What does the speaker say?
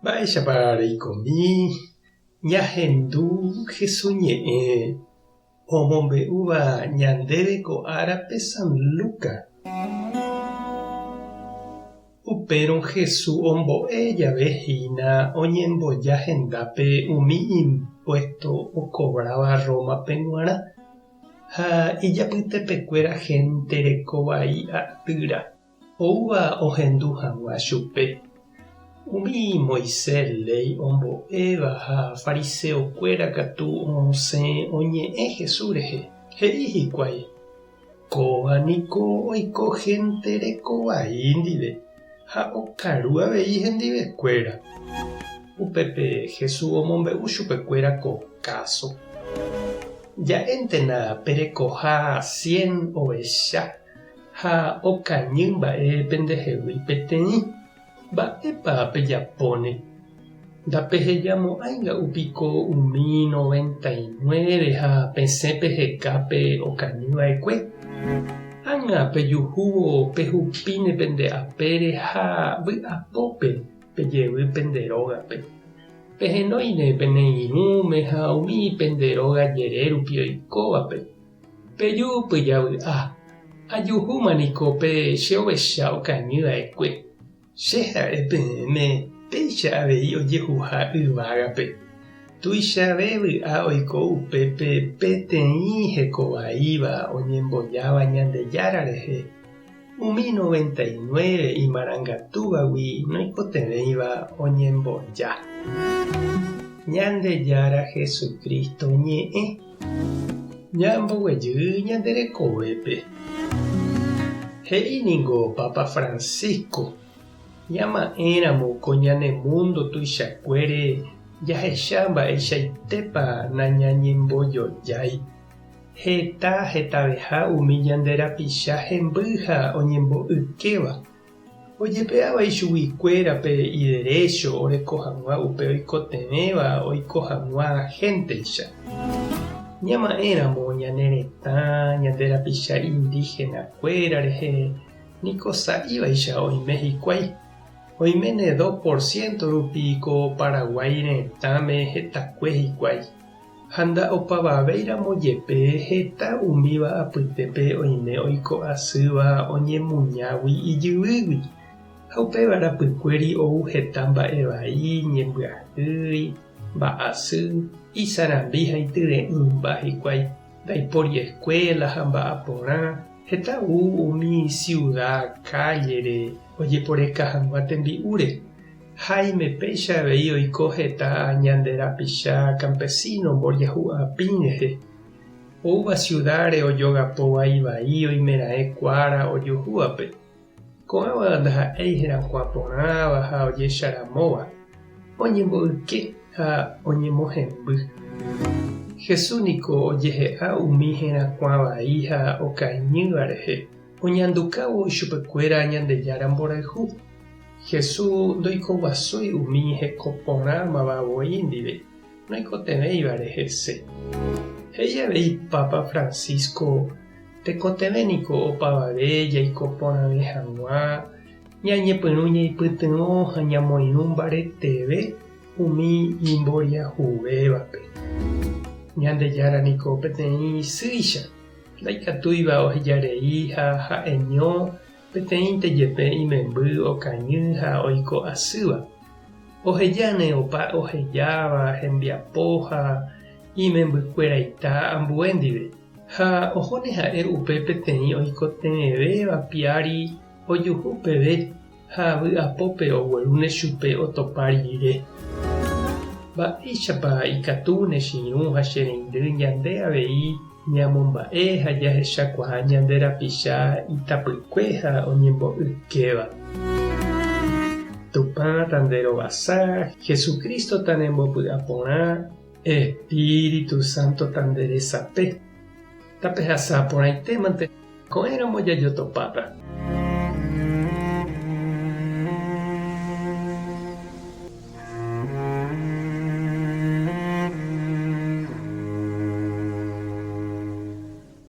Mba'éichapararãikomi ñahendu hesuñe'ẽ omombe'úva ñandéve ko árape San Luka. Upérõ Jesús ombo'e javehína oñemboja hendápe umi impuesto okobráva Rómape g̃uarã ha ijapytepekuéra gente rekovai atýra oúva ohendu hag̃ua chupe. Umi Moisés ley ombo'éva ha fariseokuéra katu osẽ oñe'ẽ Jesús rehe. He'i hikuái: kóvaniko oiko gente rekovai ndive ha okaru avei hendivekuéra. Upépe Jesús omombe'u chupekuéra ko káso: ja'éntena perekoha 100 ovecha ha okañy mba'e pendehegui peteĩ. Mba'épa pejapóne. Ndapehejamo'ãinga'upiko umi 99 ha pesẽ pehekápe okañyva'ekue. Ág̃a pejuhúvo pehupíne pende apére ha vy'apópe pejevy pende rógape. Pehenóine pene irũme ha umi pende róga jerérupi oikóvape. Peju pyjavy'a. Ajuhúmaniko pe che ovecha okañyva'ekue. Che ha'e peẽme péicha avei ojehuha yvágape. Tuichave vy'a oiko upépe peteĩ hekovaíva oñembojáva Ñandejára rehe. Umi 99 imarangatúvagui noikotevéiva oñemboja. Ñandejára Jesucristo ñe'ẽ. Ñamboguejy ñanderekovépe. He'íningo Papa Francisco: ñama'ẽramo ko ñanemundo tuichakuére jahecha mba'eichaitépa nañañembojojái. Heta hetaveha umi ñande rapicha hemby ha oñembo'ykéva. Ojepe'ávai chuguikuérape iderecho oreko hag̃ua upe oikotevéva oiko hag̃ua génteicha. Ñama'ẽramo ñane retã ñande rapicha indígenakuéra rehe niko sa'ívaicha oime hikuái. Oiméne 2% rupi ko Paraguay retãme hetakue hikuái. Ha nda'opavavéiramo jepe heta umíva apytépe oime oiko asýva oñemuñágui ijyvýgui. Ha upevarapykuéri ou heta mba'evai, ñembyahýi, mba'asy, isarambi ha ityre'ỹmba hikuái, ndaipóri escuela ha mba'aporã. Heta umi ciudad calle-re ojeporeka hag̃ua tembi'úre. Jaime péichavei oiko heta ñande rapicha campesino mboriahu'apĩ. Ouva ciudad-re ojogapóva ivai oimera'ẽ kuára ojuhúvape. Ko'ãva ndaha'éi herakuã porãva ha ojecharamóva. Oñembo'yke ha oñemohemby. Jesús niko ojehe'a umi herakuã vai ha okañýva rehe. Oñandukávo chupekuéra Ñandejára mborayhu. Jesús ndoikoguasúi umi hekoporãmavavoi ndive. Noikotevéiva rehese. He'íjavei Papa Francisco tekotevéniko opavave jaikoporãve hag̃ua ñañepyrũ ñaipytyvõ ha ñamoirũ mbareteve umi imboriahuvévape. Ñandejára niko peteĩ sýicha. Ndaikatúiva ohejarei ha ha'eño peteĩntejepe imemby okañy ha oiko asýva. Ohejáne opa ohejáva hembiapo ha imembykueraita ambue ndive. Ha ohóne ha'e upe peteĩ oikotevéva piári ojuhu peve ha vy'apópe oguerúne chupe otopa rire. Mba'éichapa ikatúne chirũ ha chereindy ñande avei ñamomba'e ha jahechakuaa ñande rapicha itapykue ha oñembo'ykéva. Tupã tandero vasa, Jesucristo tanembopu'aporã, Espíritu Santo tanderesape. Tapehasáporãitémante ko'ẽramo jajotopáta.